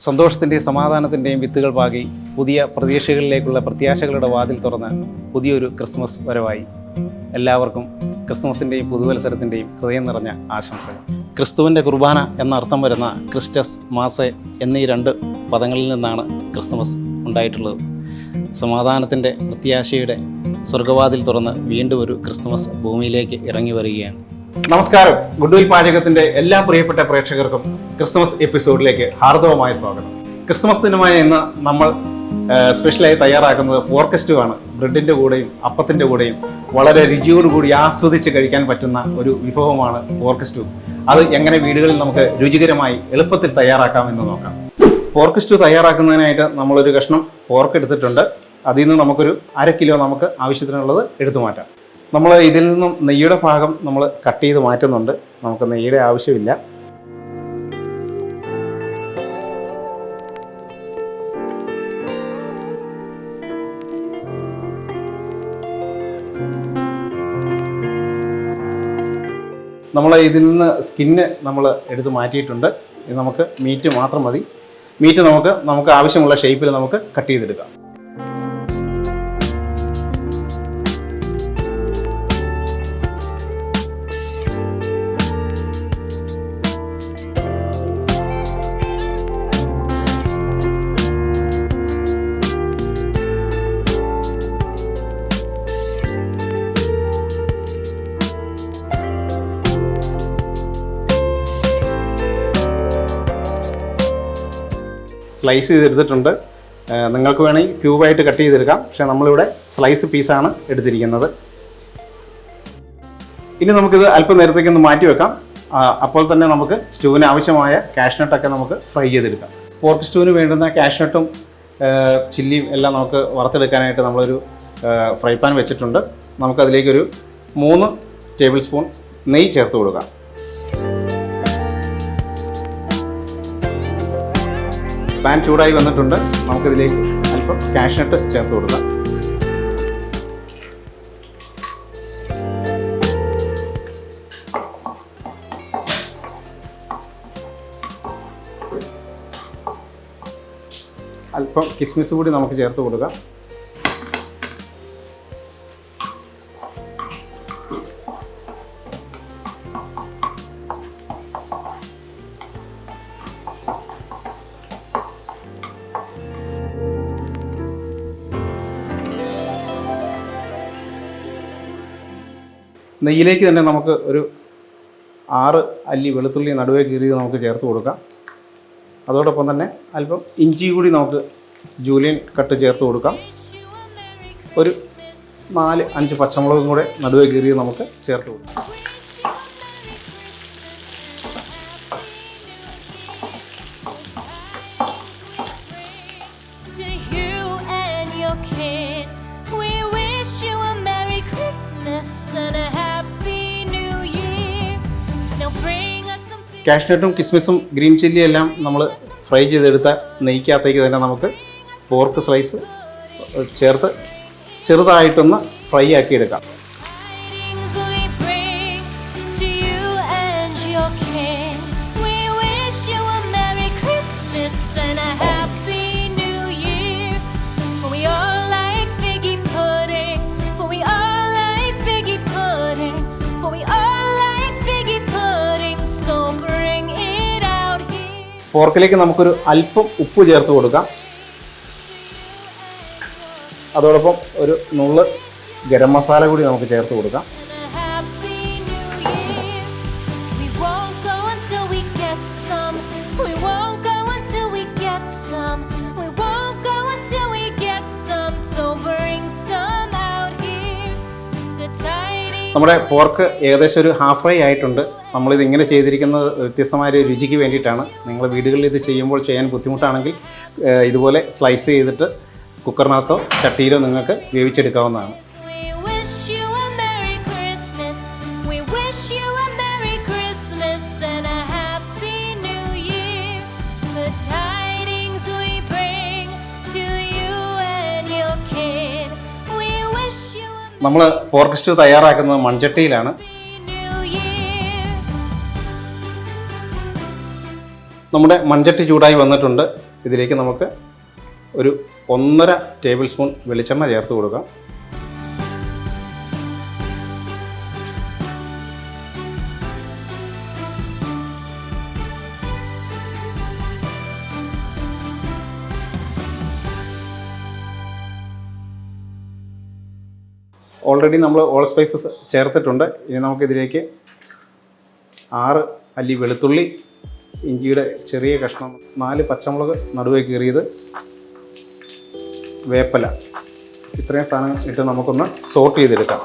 സന്തോഷത്തിൻ്റെയും സമാധാനത്തിൻ്റെയും വിത്തുകൾ പാകി പുതിയ പ്രതീക്ഷകളിലേക്കുള്ള പ്രത്യാശകളുടെ വാതിൽ തുറന്ന് പുതിയൊരു ക്രിസ്മസ് വരവായി. എല്ലാവർക്കും ക്രിസ്മസിൻ്റെയും പുതുവത്സരത്തിൻ്റെയും ഹൃദയം നിറഞ്ഞ ആശംസകൾ. ക്രിസ്തുവിൻ്റെ കുർബാന എന്ന അർത്ഥം വരുന്ന ക്രിസ്റ്റസ്, മാസെ എന്നീ രണ്ട് പദങ്ങളിൽ നിന്നാണ് ക്രിസ്മസ് ഉണ്ടായിട്ടുള്ളത്. സമാധാനത്തിൻ്റെ പ്രത്യാശയുടെ സ്വർഗവാതിൽ തുറന്ന് വീണ്ടും ഒരു ക്രിസ്മസ് ഭൂമിയിലേക്ക് ഇറങ്ങി വരികയാണ്. നമസ്കാരം. ഗുഡ് വിൽ പാചകത്തിൻ്റെ എല്ലാ പ്രിയപ്പെട്ട പ്രേക്ഷകർക്കും ക്രിസ്മസ് എപ്പിസോഡിലേക്ക് ഹാർദവമായ സ്വാഗതം. ക്രിസ്മസ് ദിനമായ ഇന്ന് നമ്മൾ സ്പെഷ്യലായി തയ്യാറാക്കുന്നത് പോർക്ക് സ്റ്റൂ ആണ്. ബ്രെഡിൻ്റെ കൂടെയും അപ്പത്തിൻ്റെ കൂടെയും വളരെ രുചിയോടുകൂടി ആസ്വദിച്ച് കഴിക്കാൻ പറ്റുന്ന ഒരു വിഭവമാണ് പോർക്ക് സ്റ്റൂ. അത് എങ്ങനെ വീടുകളിൽ നമുക്ക് രുചികരമായി എളുപ്പത്തിൽ തയ്യാറാക്കാമെന്ന് നോക്കാം. പോർക്ക് സ്റ്റൂ തയ്യാറാക്കുന്നതിനായിട്ട് നമ്മളൊരു കഷ്ണം പോർക്ക് എടുത്തിട്ടുണ്ട്. അതിൽ നിന്ന് നമുക്കൊരു 1/2 കിലോ നമുക്ക് ആവശ്യത്തിനുള്ളത് എടുത്തു മാറ്റാം. നമ്മൾ ഇതിൽ നിന്നും നെയ്യുടെ ഭാഗം നമ്മൾ കട്ട് ചെയ്ത് മാറ്റുന്നുണ്ട്. നമുക്ക് നെയ്യുടെ ആവശ്യമില്ല. നമ്മൾ ഇതിൽ നിന്ന് സ്കിന്ന് നമ്മൾ എടുത്ത് മാറ്റിയിട്ടുണ്ട്. ഇത് നമുക്ക് മീറ്റ് മാത്രം മതി. മീറ്റ് നമുക്ക് ആവശ്യമുള്ള ഷേപ്പിൽ നമുക്ക് കട്ട് ചെയ്തെടുക്കാം. സ്ലൈസ് ചെയ്തെടുത്തിട്ടുണ്ട്. നിങ്ങൾക്ക് വേണമെങ്കിൽ ക്യൂബായിട്ട് കട്ട് ചെയ്തെടുക്കാം. പക്ഷേ നമ്മളിവിടെ സ്ലൈസ് പീസാണ് എടുത്തിരിക്കുന്നത്. ഇനി നമുക്കിത് അല്പം നേരത്തേക്കൊന്ന് മാറ്റി വെക്കാം. അപ്പോൾ തന്നെ നമുക്ക് സ്റ്റൂവിന് ആവശ്യമായ കാഷ്നട്ടൊക്കെ നമുക്ക് ഫ്രൈ ചെയ്തെടുക്കാം. പോർക്ക് സ്റ്റൂവിന് വേണ്ടുന്ന കാഷ്നട്ടും ചില്ലിയും എല്ലാം നമുക്ക് വറുത്തെടുക്കാനായിട്ട് നമ്മളൊരു ഫ്രൈ പാൻ വെച്ചിട്ടുണ്ട്. നമുക്കതിലേക്കൊരു 3 ടേബിൾ സ്പൂൺ നെയ്യ് ചേർത്ത് കൊടുക്കാം. പാൻ ചൂടായി വന്നിട്ടുണ്ട്. നമുക്കിതിലേക്ക് അല്പം കാഷ്നട്ട് ചേർത്ത് കൊടുക്കാം. അല്പം കിസ്മിസ് കൂടി നമുക്ക് ചേർത്ത് കൊടുക്കാം. നെയ്യിലേക്ക് തന്നെ നമുക്ക് ഒരു 6 അല്ലി വെളുത്തുള്ളി നടുവേ കീറിയത് നമുക്ക് ചേർത്ത് കൊടുക്കാം. അതോടൊപ്പം തന്നെ അല്പം ഇഞ്ചി കൂടി നമുക്ക് ജൂലിയൻ കട്ട് ചേർത്ത് കൊടുക്കാം. ഒരു 4-5 പച്ചമുളകും കൂടെ നടുവേ കീറിയത് നമുക്ക് ചേർത്ത് കൊടുക്കാം. കാഷ്നട്ടും കിസ്മിസും ഗ്രീൻ ചില്ലിയും എല്ലാം നമ്മൾ ഫ്രൈ ചെയ്തെടുത്ത നെയ്ക്കകത്തേക്ക് തന്നെ നമുക്ക് പോർക്ക് സ്ലൈസ് ചേർത്ത് ചെറുതായിട്ടൊന്ന് ഫ്രൈ ആക്കി എടുക്കാം. പോർക്കിലേക്ക് നമുക്കൊരു അല്പം ഉപ്പ് ചേർത്ത് കൊടുക്കാം. അതോടൊപ്പം ഒരു നുള്ള് ഗരം മസാല കൂടി നമുക്ക് ചേർത്ത് കൊടുക്കാം. നമ്മുടെ പോർക്ക് ഏകദേശം ഒരു ഹാഫ് ഫ്രൈ ആയിട്ടുണ്ട്. നമ്മളിത് ഇങ്ങനെ ചെയ്തിരിക്കുന്നത് വ്യത്യസ്തമായ രുചിക്ക് വേണ്ടിയിട്ടാണ്. നിങ്ങൾ വീടുകളിൽ ഇത് ചെയ്യുമ്പോൾ ചെയ്യാൻ ബുദ്ധിമുട്ടാണെങ്കിൽ ഇതുപോലെ സ്ലൈസ് ചെയ്തിട്ട് കുക്കറിനകത്തോ ചട്ടിയിലോ നിങ്ങൾക്ക് വേവിച്ചെടുക്കാവുന്നതാണ്. നമ്മൾ പോർക്ക് സ്റ്റൂ തയ്യാറാക്കുന്നത് മൺചട്ടിയിലാണ്. നമ്മുടെ മൺചട്ടി ചൂടായി വന്നിട്ടുണ്ട്. ഇതിലേക്ക് നമുക്ക് ഒരു 1.5 ടേബിൾ സ്പൂൺ വെളിച്ചെണ്ണ ചേർത്ത് കൊടുക്കാം. ഓൾറെഡി നമ്മൾ ഓൾ സ്പൈസസ് ചേർത്തിട്ടുണ്ട്. ഇനി നമുക്കിതിലേക്ക് 6 അല്ലി വെളുത്തുള്ളി, ഇഞ്ചിയുടെ ചെറിയ കഷ്ണം, 4 പച്ചമുളക് നടുവേ കീറിയത്, വേപ്പില, ഇത്രയും സാധനം ഇട്ട് നമുക്കൊന്ന് സോട്ട് ചെയ്തെടുക്കാം.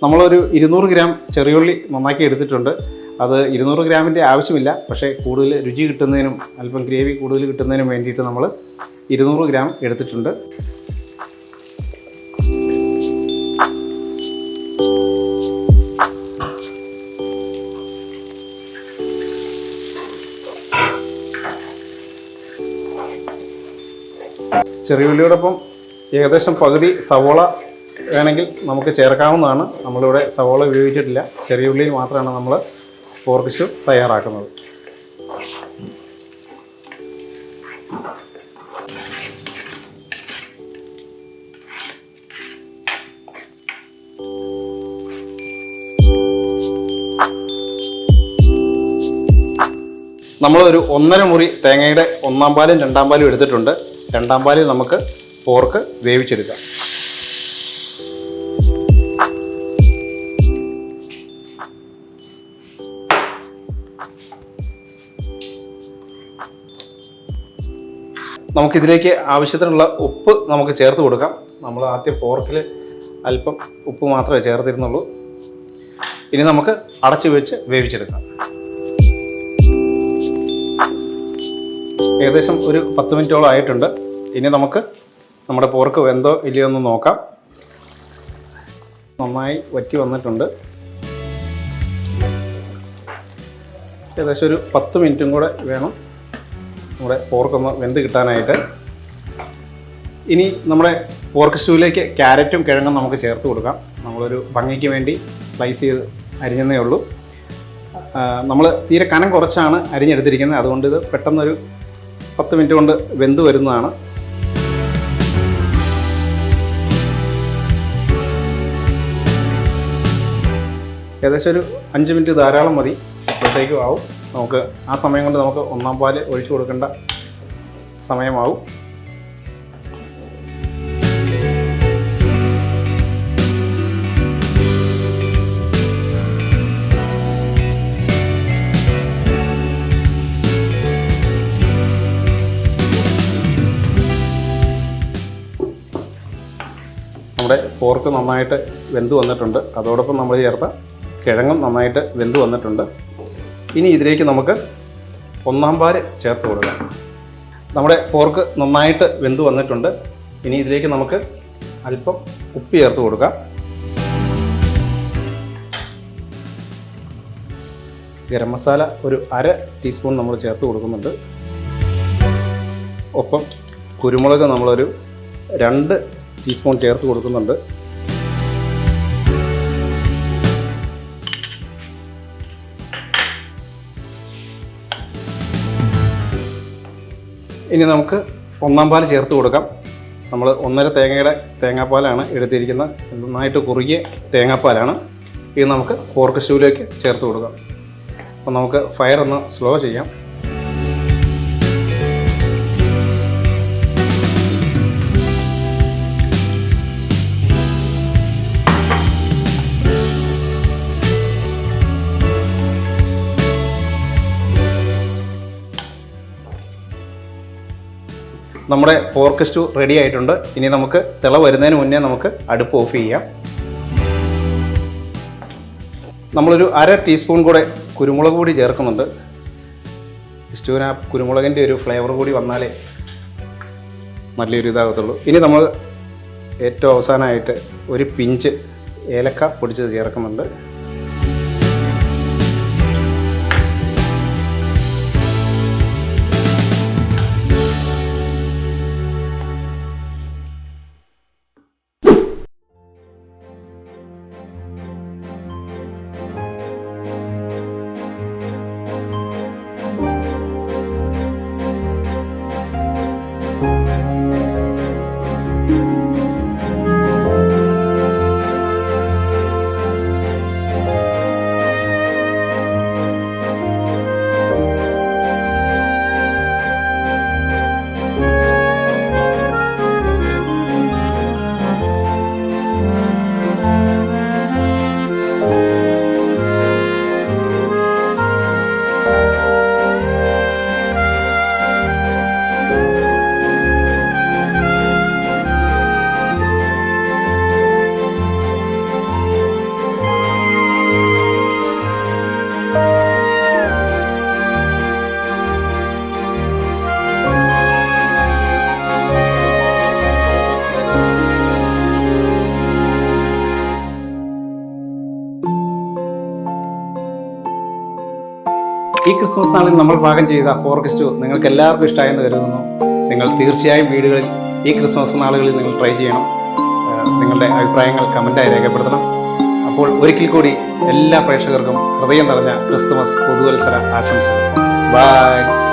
നമ്മളൊരു 200 ഗ്രാം ചെറിയുള്ളി നന്നാക്കി എടുത്തിട്ടുണ്ട്. അത് 200 ഗ്രാമിൻ്റെ ആവശ്യമില്ല, പക്ഷേ കൂടുതൽ രുചി കിട്ടുന്നതിനും അല്പം ഗ്രേവി കൂടുതൽ കിട്ടുന്നതിനും വേണ്ടിയിട്ട് നമ്മൾ 200 ഗ്രാം എടുത്തിട്ടുണ്ട്. ചെറിയുള്ളിയോടൊപ്പം ഏകദേശം പകുതി സവോള വേണമെങ്കിൽ നമുക്ക് ചേർക്കാവുന്നതാണ്. നമ്മളിവിടെ സവോള ഉപയോഗിച്ചിട്ടില്ല, ചെറിയ ഉള്ളിയിൽ മാത്രമാണ് നമ്മൾ പോർക്ക് സ്റ്റൂ തയ്യാറാക്കുന്നത്. നമ്മളൊരു 1.5 മുറി തേങ്ങയുടെ 1-ാം പാലും 2-ാം പാലും എടുത്തിട്ടുണ്ട്. 2-ാം പാലിൽ നമുക്ക് പോർക്ക് വേവിച്ചെടുക്കാം. നമുക്കിതിലേക്ക് ആവശ്യത്തിനുള്ള ഉപ്പ് നമുക്ക് ചേർത്ത് കൊടുക്കാം. നമ്മൾ ആദ്യം പോർക്കിൽ അല്പം ഉപ്പ് മാത്രമേ ചേർത്തിരുന്നുള്ളൂ. ഇനി നമുക്ക് അടച്ചു വെച്ച് വേവിച്ചെടുക്കാം. ഏകദേശം ഒരു 10 മിനിറ്റോളം ആയിട്ടുണ്ട്. ഇനി നമുക്ക് നമ്മുടെ പോർക്ക് വെന്തോ ഇല്ലയോ എന്ന് നോക്കാം. നന്നായി വറ്റി വന്നിട്ടുണ്ട്. ഏകദേശം ഒരു 10 മിനിറ്റും കൂടെ വേണം നമ്മുടെ പോർക്കൊന്ന് വെന്ത് കിട്ടാനായിട്ട്. ഇനി നമ്മുടെ പോർക്ക് സ്റ്റൂവിലേക്ക് ക്യാരറ്റും കിഴങ്ങും നമുക്ക് ചേർത്ത് കൊടുക്കാം. നമ്മളൊരു ഭംഗിക്ക് വേണ്ടി സ്ലൈസ് ചെയ്ത് അരിഞ്ഞതേ ഉള്ളൂ. നമ്മൾ തീരെ കനം കുറച്ചാണ് അരിഞ്ഞെടുത്തിരിക്കുന്നത്. അതുകൊണ്ട് ഇത് പെട്ടെന്നൊരു 10 മിനിറ്റ് കൊണ്ട് വെന്ത് വരുന്നതാണ്. ഏകദേശം ഒരു 5 മിനിറ്റ് ധാരാളം മതി, അപ്പോഴത്തേക്കും ആവും. നമുക്ക് ആ സമയം കൊണ്ട് നമുക്ക് 1-ാം പാല് ഒഴിച്ചു കൊടുക്കേണ്ട സമയമാവും. നമ്മുടെ പോർക്ക് നന്നായിട്ട് വെന്ത് വന്നിട്ടുണ്ട്. അതോടൊപ്പം നമ്മൾ ചേർത്ത കിഴങ്ങും നന്നായിട്ട് വെന്ത് വന്നിട്ടുണ്ട്. ഇനി ഇതിലേക്ക് നമുക്ക് 1-ാം പാല് ചേർത്ത് കൊടുക്കാം. നമ്മുടെ പോർക്ക് നന്നായിട്ട് വെന്ത് വന്നിട്ടുണ്ട്. ഇനി ഇതിലേക്ക് നമുക്ക് അല്പം ഉപ്പ് ചേർത്ത് കൊടുക്കാം. ഗരം മസാല ഒരു 1/2 ടീസ്പൂൺ നമ്മൾ ചേർത്ത് കൊടുക്കുന്നുണ്ട്. ഒപ്പം കുരുമുളക് നമ്മളൊരു 2 ടീസ്പൂൺ ചേർത്ത് കൊടുക്കുന്നുണ്ട്. ഇനി നമുക്ക് 1-ാം പാൽ ചേർത്ത് കൊടുക്കാം. നമ്മൾ 1.5 തേങ്ങയുടെ തേങ്ങാപ്പാലാണ് എടുത്തിരിക്കുന്നത്. നന്നായിട്ട് കുറുകിയ തേങ്ങാപ്പാലാണ്. ഇത് നമുക്ക് പോർക്ക് സ്റ്റൂവിലേക്ക് ചേർത്ത് കൊടുക്കാം. അപ്പോൾ നമുക്ക് ഫയർ ഒന്ന് സ്ലോ ചെയ്യാം. നമ്മുടെ പോർക്ക് സ്റ്റൂ റെഡി ആയിട്ടുണ്ട്. ഇനി നമുക്ക് തിള വരുന്നതിന് മുന്നേ നമുക്ക് അടുപ്പ് ഓഫ് ചെയ്യാം. നമ്മളൊരു 1/2 ടീസ്പൂൺ കൂടെ കുരുമുളക് പൊടി ചേർക്കുന്നുണ്ട്. സ്റ്റൂവിന് ആ കുരുമുളകിൻ്റെ ഒരു ഫ്ലേവർ കൂടി വന്നാലേ നല്ലൊരു ഇതാകത്തുള്ളൂ. ഇനി നമ്മൾ ഏറ്റവും അവസാനമായിട്ട് ഒരു പിഞ്ച് ഏലക്ക പൊടിച്ചത് ചേർക്കുന്നുണ്ട്. ഈ ക്രിസ്മസ് നാളിൽ നമ്മൾ പാകം ചെയ്ത പോർക്ക് സ്റ്റൂ നിങ്ങൾക്ക് എല്ലാവർക്കും ഇഷ്ടമായെന്ന് കരുതുന്നു. നിങ്ങൾ തീർച്ചയായും വീടുകളിൽ ഈ ക്രിസ്മസ് നാളുകളിൽ നിങ്ങൾ ട്രൈ ചെയ്യണം. നിങ്ങളുടെ അഭിപ്രായങ്ങൾ കമൻറ്റായി രേഖപ്പെടുത്തണം. അപ്പോൾ ഒരിക്കൽ കൂടി എല്ലാ പ്രേക്ഷകർക്കും ഹൃദയം നിറഞ്ഞ ക്രിസ്തുമസ് പുതുവത്സര ആശംസകൾ. ബൈ.